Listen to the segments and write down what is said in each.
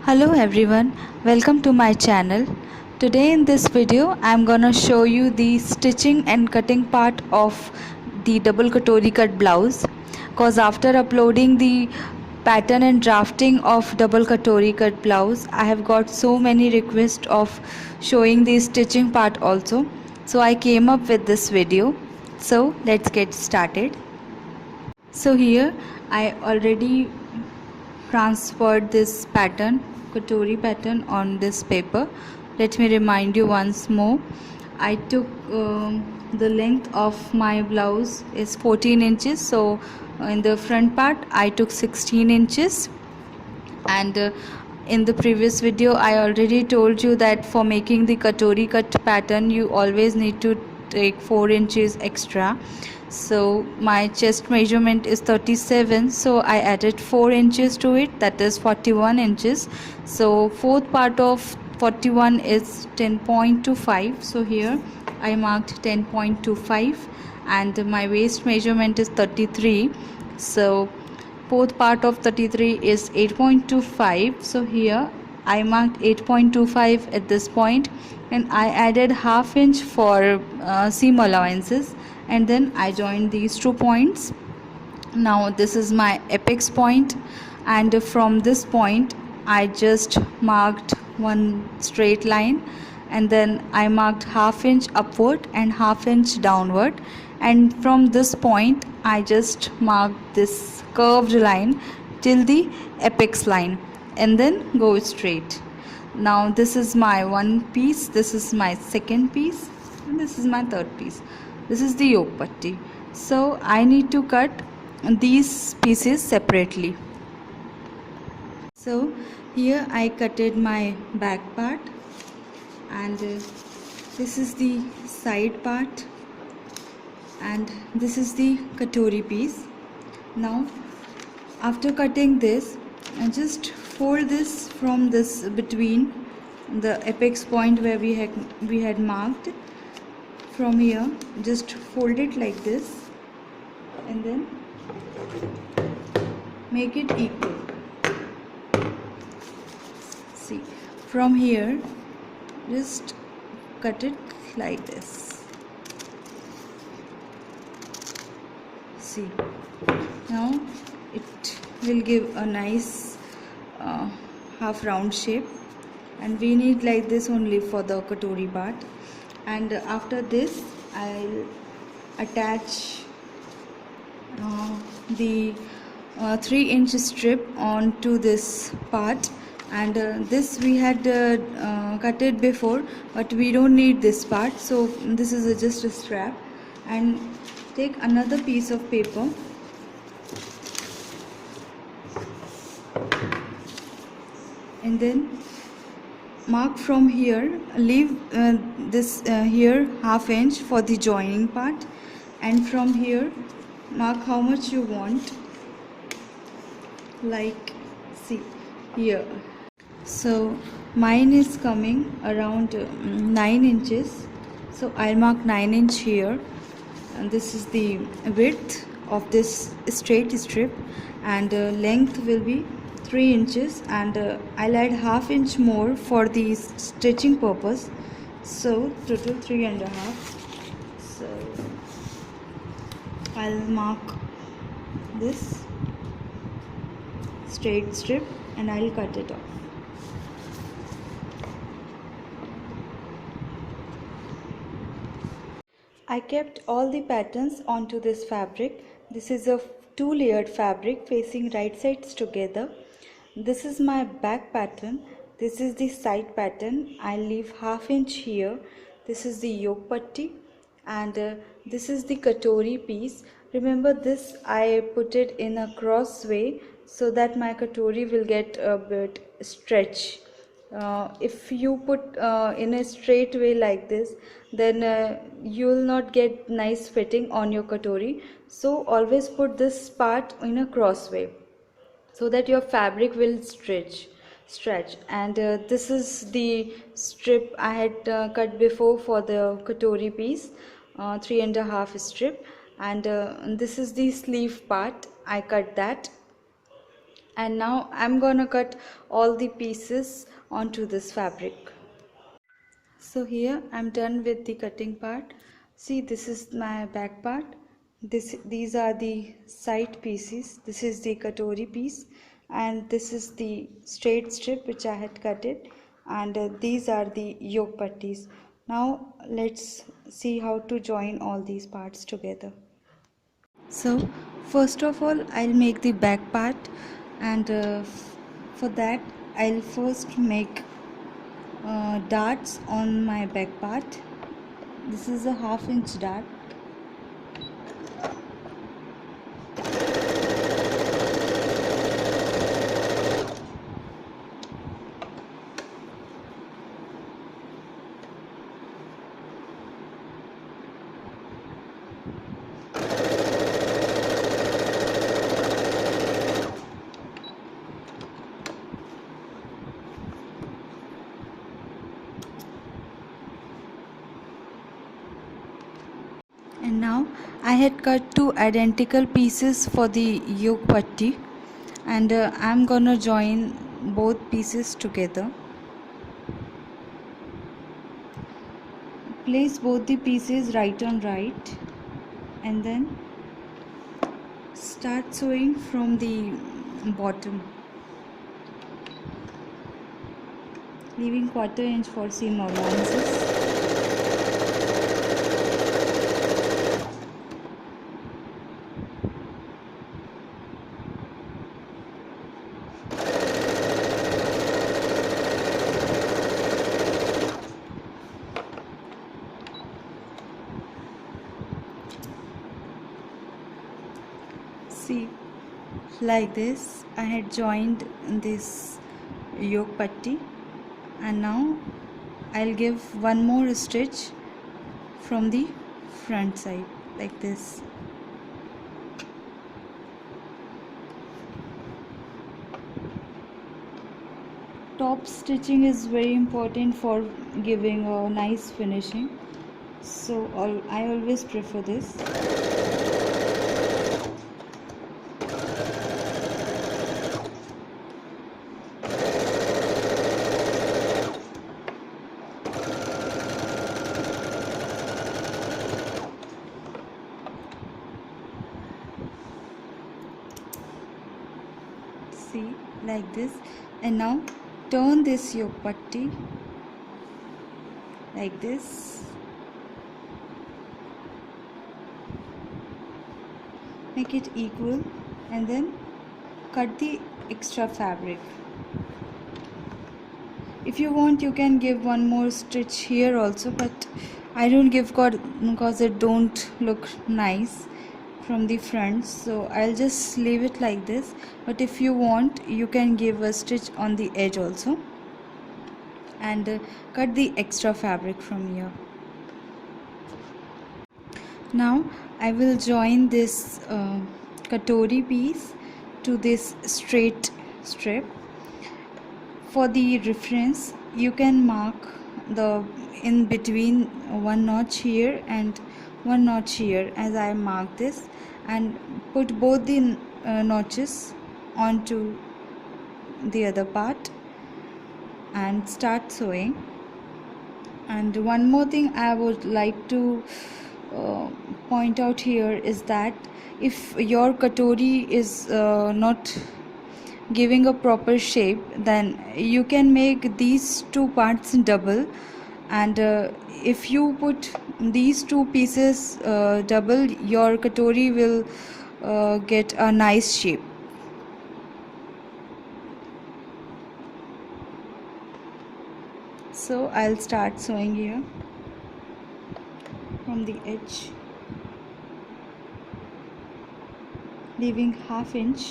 Hello everyone, welcome to my channel. Today in this video I am gonna show you the stitching and cutting part of the double katori cut blouse, cause after uploading the pattern and drafting of double katori cut blouse I have got so many requests of showing the stitching part also, so I came up with this video. So let's get started. So here I already transferred this katori pattern on this paper. Let me remind you once more. I took the length of my blouse is 14 inches, so in the front part I took 16 inches, and in the previous video I already told you that for making the katori cut pattern you always need to take 4 inches extra. So my chest measurement is 37, so I added 4 inches to it, that is 41 inches. So fourth part of 41 is 10.25, so here I marked 10.25, and my waist measurement is 33, so fourth part of 33 is 8.25, so here I marked 8.25 at this point, and I added half inch for seam allowances, and then I joined these 2 points. Now this is my apex point, and from this point I just marked one straight line, and then I marked half inch upward and half inch downward, and from this point I just marked this curved line till the apex line and then go straight. Now this is my one piece, this is my second piece, and this is my third piece. This is the yoke patti. So I need to cut these pieces separately. So here I cutted my back part, and this is the side part, and this is the katori piece. Now after cutting this, I just fold this from this between the apex point where we had marked. From here just fold it like this and then make it equal. See, from here just cut it like this. See, now it will give a nice half round shape, and we need like this only for the katori part. And after this I'll attach the 3-inch strip onto this part, and this we had cut it before, but we don't need this part, so this is just a strap. And take another piece of paper and then mark from here, leave this here half inch for the joining part, and from here mark how much you want, like see here. So mine is coming around 9 inches, so I'll mark 9 inch here, and this is the width of this straight strip, and length will be 3 inches, and I'll add half inch more for the stitching purpose, so total 3.5. So I'll mark this straight strip and I'll cut it off. I kept all the patterns onto this fabric. This is a 2-layered fabric facing right sides together. This is my back pattern, this is the side pattern. I'll leave half inch here. This is the yoke patti, and this is the katori piece. Remember, this I put it in a cross way so that my katori will get a bit stretch. If you put in a straight way like this, then you will not get nice fitting on your katori. So always put this part in a cross way so that your fabric will stretch. And this is the strip I had cut before for the katori piece, 3.5 strip, and this is the sleeve part. I cut that, And now I'm gonna cut all the pieces onto this fabric. So here I'm done with the cutting part. See, this is my back part. These are the side pieces. This is the katori piece, and this is the straight strip which I had cut it, and these are the yoke putties. Now let's see how to join all these parts together. So first of all I'll make the back part, and for that I'll first make darts on my back part. This is a half-inch dart. And now I had cut two identical pieces for the yoke putty, and I'm gonna join both pieces together. Place both the pieces right on right, and then start sewing from the bottom, leaving 1/4 inch for seam allowances. See, like this I had joined this yoke putty, and now I'll give one more stitch from the front side like this. Top stitching is very important for giving a nice finishing, so I always prefer this. See, like this. And now turn this yoke putty like this. Make it equal, and then cut the extra fabric. If you want, you can give one more stitch here also, but I don't give because it don't look nice from the front, so I'll just leave it like this. But if you want, you can give a stitch on the edge also, and cut the extra fabric from here. Now I will join this katori piece to this straight strip. For the reference, you can mark the in between one notch here and one notch here, as I mark this, and put both the notches onto the other part and start sewing. And one more thing I would like to point out here is that if your katori is not giving a proper shape, then you can make these two parts double, and if you put these two pieces double, your katori will get a nice shape. So I'll start sewing here from the edge, leaving 1/2 inch.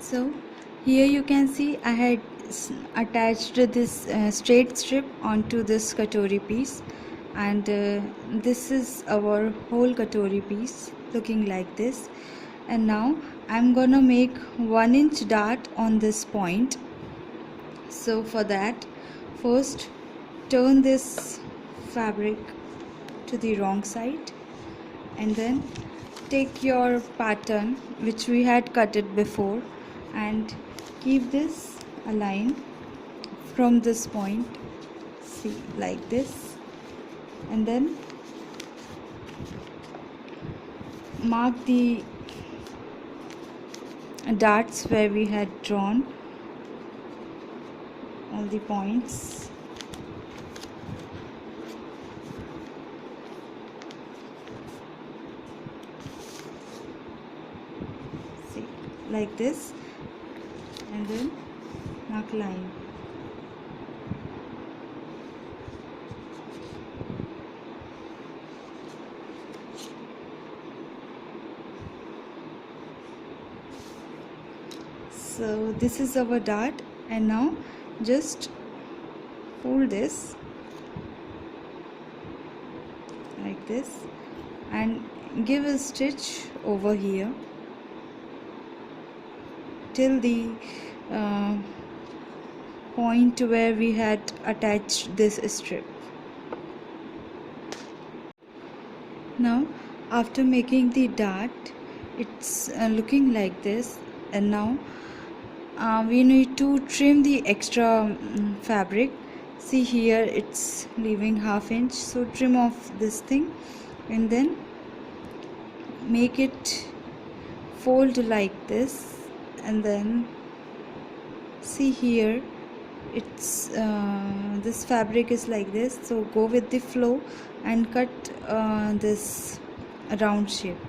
So here you can see I had attached this straight strip onto this katori piece, and this is our whole katori piece looking like this. And now I'm gonna make 1-inch dart on this point. So for that, first turn this fabric to the wrong side, and then take your pattern which we had cut it before and keep this align from this point, see, like this, and then mark the darts where we had drawn all the points. See, like this, and then mark line. So this is our dart, and now just fold this like this and give a stitch over here till the point where we had attached this strip. Now after making the dart, it's looking like this, and now we need to trim the extra fabric. See here, it's leaving 1/2 inch, so trim off this thing and then make it fold like this. And then see here, it's this fabric is like this, so go with the flow and cut this round shape.